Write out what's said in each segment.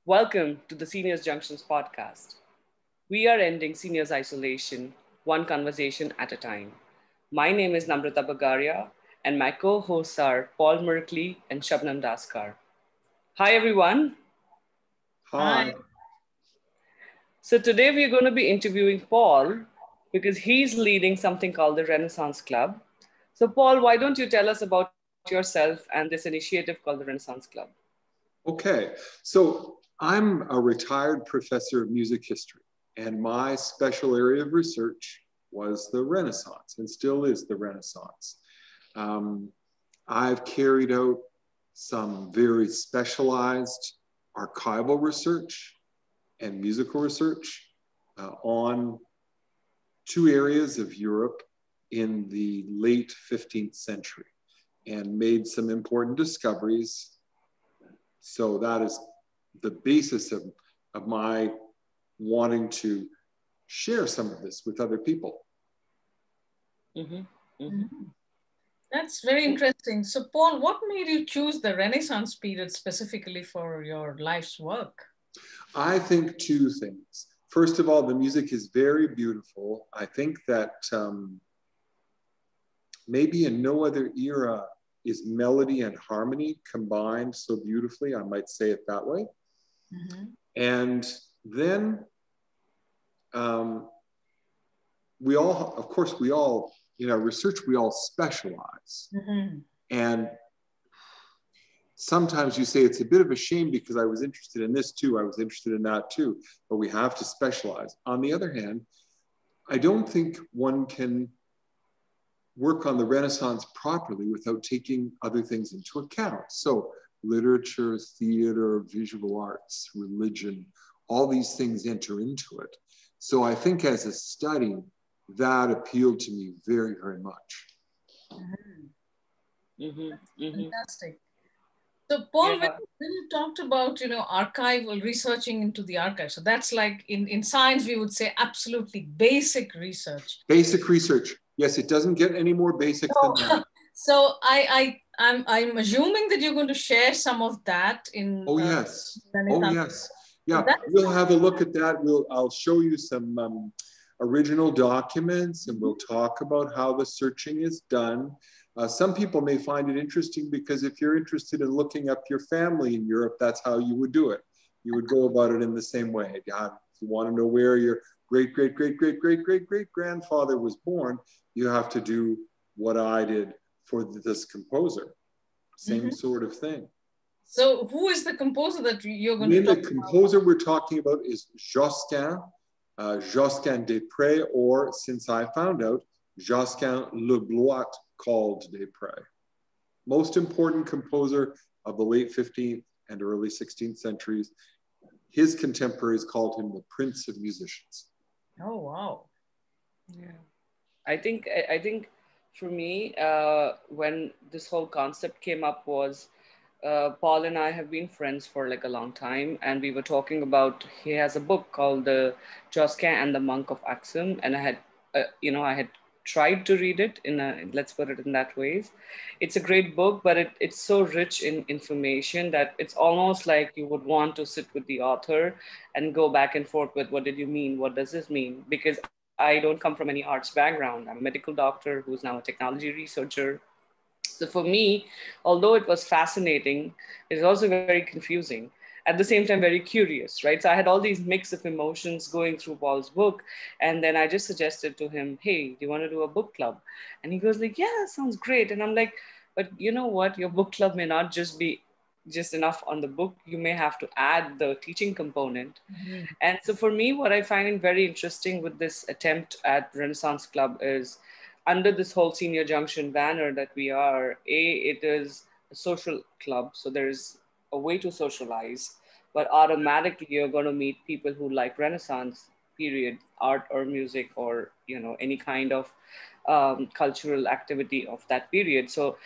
Welcome to the Seniors Junctions podcast. We are ending seniors isolation, one conversation at a time. My name is Namrata Bagaria, and my co hosts are Paul Merkley and Shabnam Daskar. Hi, everyone. Hi. So, today we're going to be interviewing Paul because he's leading something called the Renaissance Club. So, Paul, why don't you tell us about yourself and this initiative called the Renaissance Club? Okay, so I'm a retired professor of music history, and my special area of research was the Renaissance and still is the Renaissance. I've carried out some very specialized archival research and musical research on two areas of Europe in the late 15th century and made some important discoveries. So that is the basis of my wanting to share some of this with other people. Mm-hmm. Mm-hmm. That's very interesting. So, Paul, what made you choose the Renaissance period specifically for your life's work? I think two things. First of all, the music is very beautiful. I think that maybe in no other era is melody and harmony combined so beautifully, I might say it that way. Mm-hmm. And then we all, of course, in our research, we all specialize. Mm-hmm. And sometimes you say it's a bit of a shame because I was interested in this too, I was interested in that too, but we have to specialize. On the other hand, I don't think one can work on the Renaissance properly without taking other things into account. So literature, theater, visual arts, religion, all these things enter into it. So I think as a study, that appealed to me very, very much. Mm-hmm. Mm-hmm. Fantastic. So Paul, when you talked about, archival, researching into the archive, so that's like in science, we would say absolutely basic research. Basic research. Yes, it doesn't get any more basic than that. So I'm assuming that you're going to share some of that in. Oh yes. Oh yes. Yeah, we'll have a look at that. I'll show you some original documents, and we'll talk about how the searching is done. Some people may find it interesting because if you're interested in looking up your family in Europe, that's how you would do it. You would go about it in the same way. If you want to know where your great-great-great-great-great-great-great-grandfather was born, you have to do what I did for this composer. Same sort of thing. So who is the composer that you're going to talk about? The composer we're talking about is Josquin Desprez, or since I found out, Josquin Le Bloit called Desprez. Most important composer of the late 15th and early 16th centuries. His contemporaries called him the Prince of Musicians. Oh, wow. Yeah. I think for me, when this whole concept came up was, Paul and I have been friends for like a long time, and we were talking about, he has a book called The Josquin and the Monk of Axum, and I had tried to read it let's put it in that ways. It's a great book, but it's so rich in information that it's almost like you would want to sit with the author and go back and forth with, what did you mean? What does this mean? Because I don't come from any arts background. I'm a medical doctor who's now a technology researcher. So for me, although it was fascinating, it was also very confusing. At the same time, very curious, right? So I had all these mix of emotions going through Paul's book. And then I just suggested to him, hey, do you want to do a book club? And he goes like, yeah, that sounds great. And I'm like, but you know what? Your book club may not just be just enough on the book. You may have to add the teaching component. Mm-hmm. And so for me, what I find very interesting with this attempt at Renaissance Club is, under this whole Senior Junction banner that we are, it is a social club. So there's a way to socialize, but automatically you're going to meet people who like Renaissance period art or music, or any kind of cultural activity of that period. So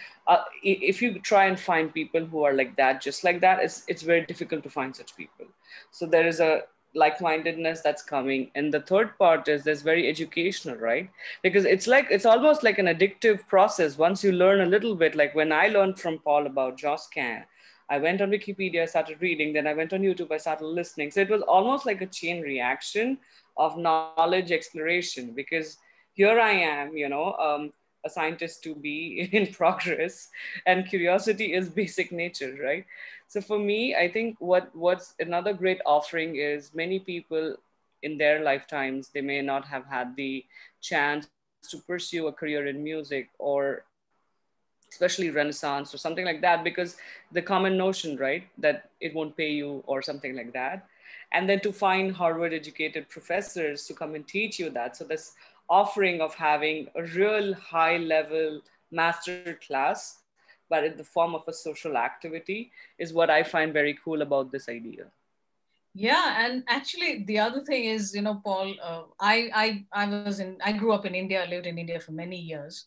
if you try and find people who are like that, just like that, it's very difficult to find such people. So there is a like-mindedness that's coming, and the third part is there's very educational, right? Because it's almost like an addictive process. Once you learn a little bit, like when I learned from Paul about Joscan, I went on Wikipedia, I started reading, then I went on YouTube, I started listening. So it was almost like a chain reaction of knowledge exploration, because here I am, a scientist to be in progress, and curiosity is basic nature, right? So for me, I think what's another great offering is many people in their lifetimes, they may not have had the chance to pursue a career in music, or especially Renaissance or something like that, because the common notion, right, that it won't pay you or something like that. And then to find Harvard educated professors to come and teach you that. So this offering of having a real high level master class, but in the form of a social activity, is what I find very cool about this idea. Yeah, and actually, the other thing is, Paul, I grew up in India, I lived in India for many years.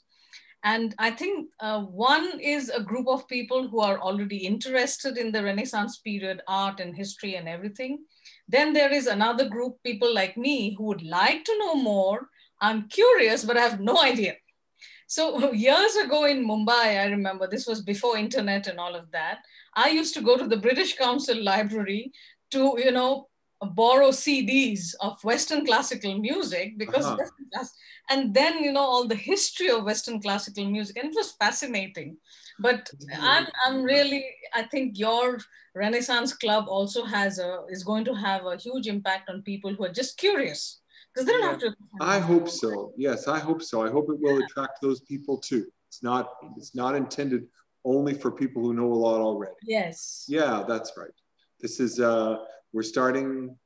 And I think one is a group of people who are already interested in the Renaissance period, art and history and everything. Then there is another group, people like me, who would like to know more. I'm curious, but I have no idea. So years ago in Mumbai, I remember this was before internet and all of that. I used to go to the British Council Library to, borrow CDs of Western classical music because Uh-huh. and then all the history of Western classical music, and it was fascinating. But I'm really, I think your Renaissance Club also is going to have a huge impact on people who are just curious, because they don't Yeah. have to. I hope so. Yes, I hope so. I hope it will attract those people too. It's not intended only for people who know a lot already. Yes. Yeah, that's right. This is we're starting.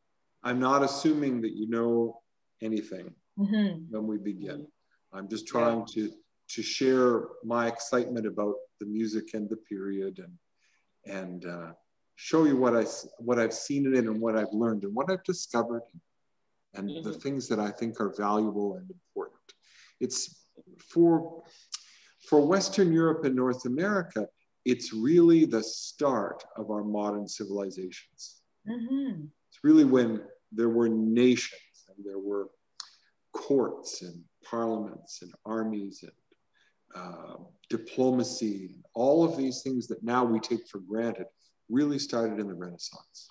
I'm not assuming that you know anything when we begin. I'm just trying to share my excitement about the music and the period, and show you what I've seen in it and what I've learned and what I've discovered, and the things that I think are valuable and important. It's for Western Europe and North America, it's really the start of our modern civilizations. It's really when there were nations and there were courts and parliaments and armies and diplomacy, all of these things that now we take for granted really started in the Renaissance.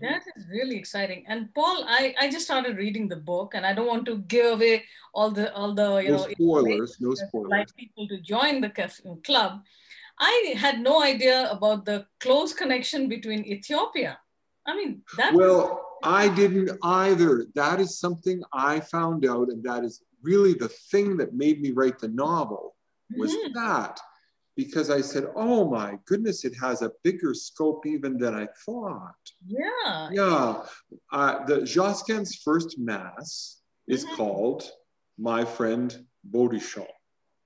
That is really exciting. And Paul, I just started reading the book, and I don't want to give away all the No spoilers, no like spoilers. people to join the club. I had no idea about the close connection between Ethiopia. I mean, that was. Well, I didn't either. That is something I found out, and that is really the thing that made me write the novel, was that. Because I said, oh my goodness, it has a bigger scope even than I thought. Yeah. Yeah. The Josquin's first mass is called My Friend Baudichon.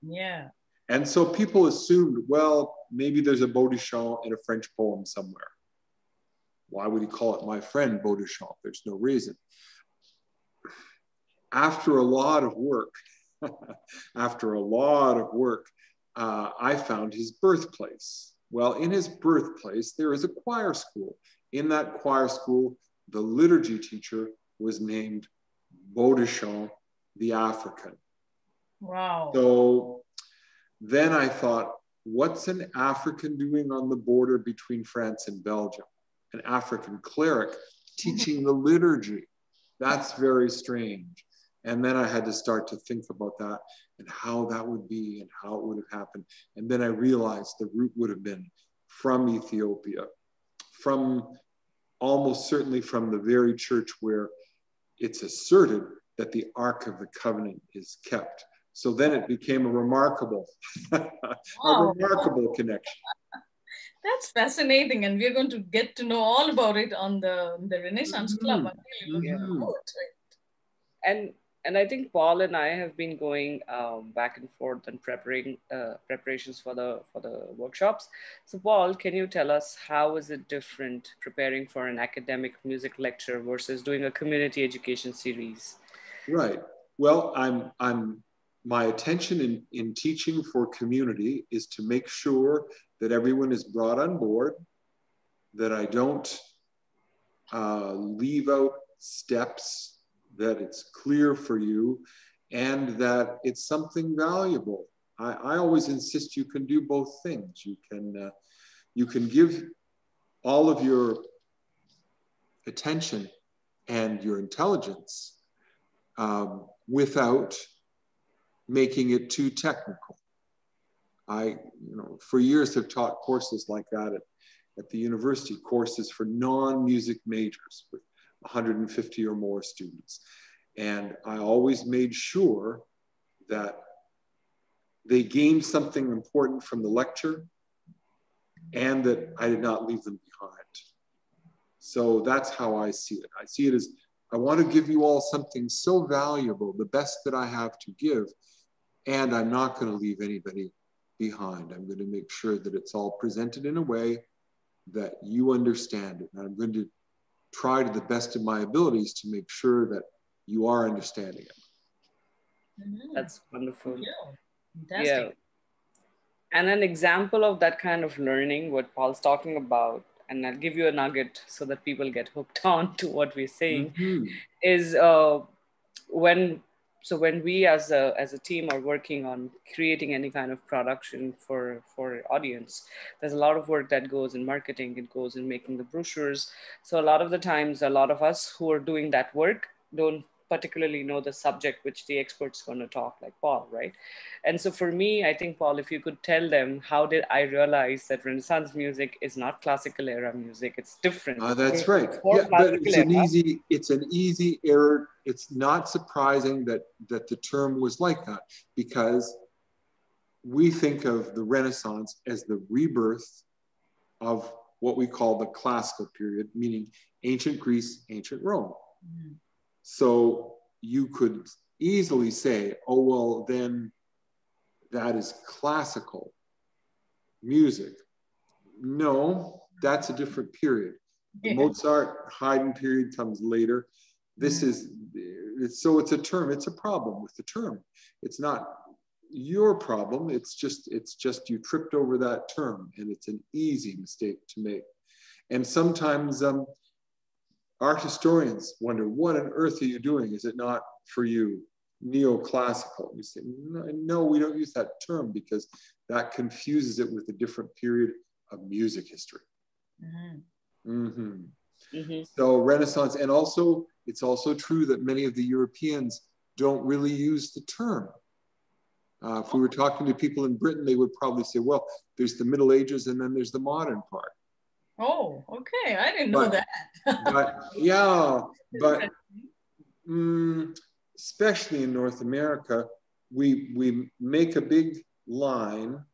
Yeah. And so people assumed, well, maybe there's a Baudichon in a French poem somewhere. Why would he call it My Friend Baudichon? There's no reason. After a lot of work, I found his birthplace. Well, in his birthplace, there is a choir school. In that choir school, the liturgy teacher was named Baudichon the African. Wow. So then I thought, what's an African doing on the border between France and Belgium? An African cleric teaching the liturgy. That's very strange. And then I had to start to think about that and how that would be and how it would have happened. And then I realized the route would have been from Ethiopia, from almost certainly from the very church where it's asserted that the Ark of the Covenant is kept. So then it became a remarkable, connection. That's fascinating, and we're going to get to know all about it on the Renaissance Club. I'm really looking forward to it. And I think Paul and I have been going back and forth and preparations for the workshops. So Paul, can you tell us how is it different preparing for an academic music lecture versus doing a community education series? Right. Well, I'm my attention in teaching for community is to make sure that everyone is brought on board, that I don't leave out steps, that it's clear for you, and that it's something valuable. I always insist you can do both things. You can give all of your attention and your intelligence without making it too technical. I, for years have taught courses like that at the university, courses for non-music majors with 150 or more students. And I always made sure that they gained something important from the lecture and that I did not leave them behind. So that's how I see it. I see it as, I want to give you all something so valuable, the best that I have to give, and I'm not going to leave anybody behind. I'm going to make sure that it's all presented in a way that you understand it. And I'm going to try to the best of my abilities to make sure that you are understanding it. That's wonderful. Fantastic. Yeah. And an example of that kind of learning, what Paul's talking about, and I'll give you a nugget so that people get hooked on to what we're saying, is when we as a team are working on creating any kind of production for audience, there's a lot of work that goes in marketing, it goes in making the brochures. So a lot of the times, a lot of us who are doing that work don't particularly know the subject which the expert's going to talk, like Paul, right? And so for me, I think, Paul, if you could tell them, how did I realize that Renaissance music is not classical era music? It's different. That's right. Yeah, but it's an easy error. It's not surprising that the term was like that, because we think of the Renaissance as the rebirth of what we call the classical period, meaning ancient Greece, ancient Rome. So you could easily say, oh, well, then that is classical music. No, that's a different period. The Mozart, Haydn period comes later. This is, so it's a term, it's a problem with the term. It's not your problem, it's just you tripped over that term, and it's an easy mistake to make. And sometimes art historians wonder, what on earth are you doing? Is it not for you neoclassical? You say, no, we don't use that term because that confuses it with a different period of music history. So Renaissance, and also, it's also true that many of the Europeans don't really use the term. If we were talking to people in Britain, they would probably say, well, there's the Middle Ages and then there's the modern part. Oh, okay. I didn't know that. but especially in North America, we make a big line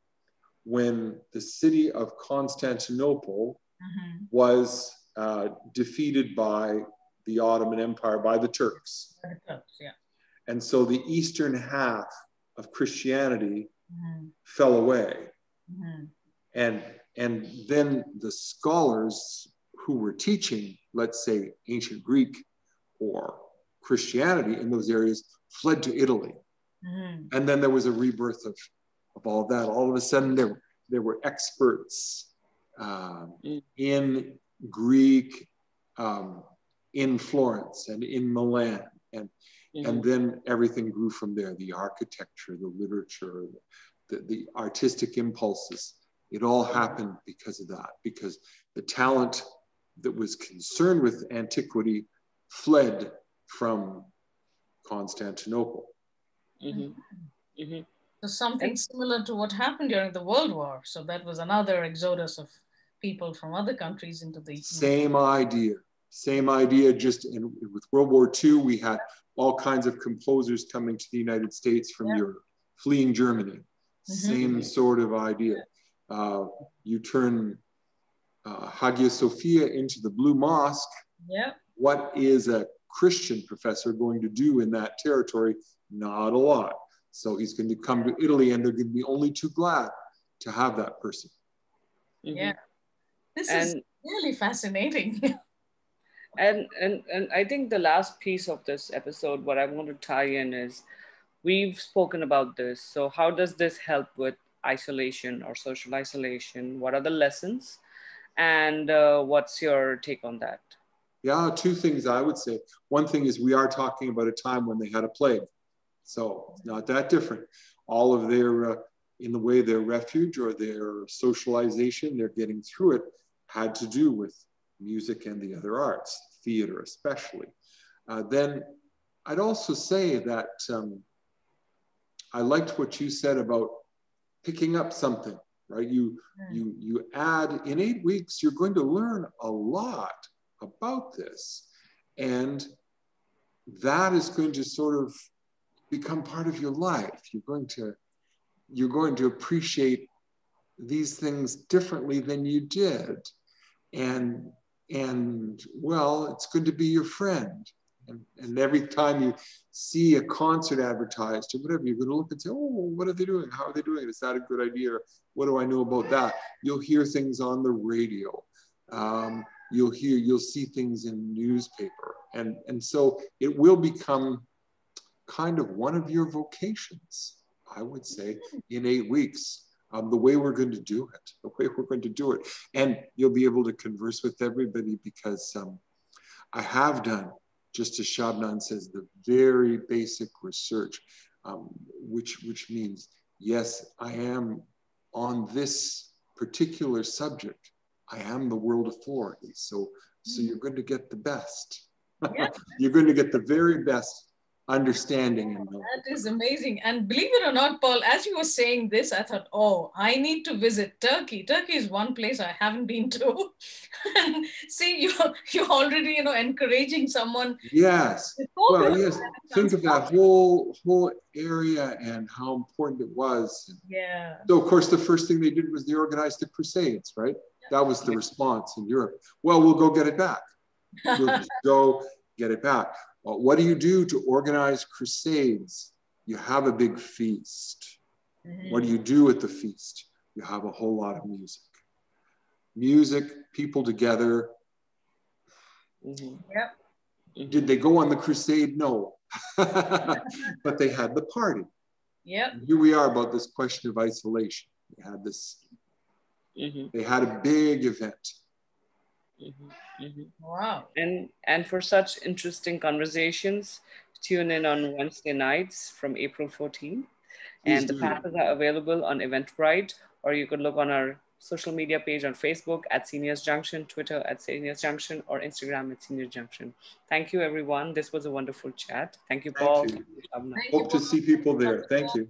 when the city of Constantinople was defeated by the Ottoman Empire, by the Turks. And so the eastern half of Christianity fell away. And then the scholars who were teaching, let's say, ancient Greek or Christianity in those areas fled to Italy. And then there was a rebirth of all of that. All of a sudden, there were experts in Greek, in Florence and in Milan. And then everything grew from there. The architecture, the literature, the artistic impulses. It all happened because of that, because the talent that was concerned with antiquity fled from Constantinople. So something similar to what happened during the World War. So that was another exodus of people from other countries into the... Same idea, just with World War II, we had all kinds of composers coming to the United States from Europe, fleeing Germany. Same sort of idea. You turn Hagia Sophia into the Blue Mosque. What is a Christian professor going to do in that territory? Not a lot. So he's going to come to Italy, and they're going to be only too glad to have that person. This is really fascinating. and I think the last piece of this episode, what I want to tie in is, We've spoken about this. So how does this help with isolation or social isolation? What are the lessons? And what's your take on that? Yeah, two things I would say. One thing is we are talking about a time when they had a plague. So it's not that different. All of their, in the way their refuge or their socialization, they're getting through it, had to do with music and the other arts, theater especially. Then I'd also say that I liked what you said about picking up something, right? You add, in 8 weeks, you're going to learn a lot about this. And that is going to sort of become part of your life. You're going to appreciate these things differently than you did. And well, it's good to be your friend. And every time you see a concert advertised or whatever, you're going to look and say, oh, what are they doing? How are they doing it? Is that a good idea? What do I know about that? You'll hear things on the radio. You'll see things in newspaper. And so it will become kind of one of your vocations, I would say, in 8 weeks. The way we're going to do it, and you'll be able to converse with everybody because I have done, just as Shabnam says, the very basic research, which means, yes, I am on this particular subject. I am the world authority. So you're going to get the best. Yeah. You're going to get the very best understanding. That is amazing. And believe it or not, Paul, as you were saying this, I thought, oh, I need to visit Turkey. Turkey is one place I haven't been to. And see, you're already, encouraging someone. Yes. Well, yes. Think of that whole area and how important it was. Yeah. So, of course, the first thing they did was they organized the Crusades, right? That was the response in Europe. Well, we'll go get it back. We'll just go get it back. Well, what do you do to organize crusades? You have a big feast. Mm-hmm. What do you do at the feast? You have a whole lot of music. Music, people together. Mm-hmm. Yep. Did they go on the crusade? No. But they had the party. Yep. And here we are about this question of isolation. They had this, they had a big event. Wow. And for such interesting conversations, tune in on Wednesday nights from April 14th. And the passes are available on Eventbrite, or you could look on our social media page on Facebook at Seniors Junction, Twitter at Seniors Junction, or Instagram at Seniors Junction. Thank you, everyone. This was a wonderful chat. Thank you, Paul. Thank you. Hope to see people there. Thank you.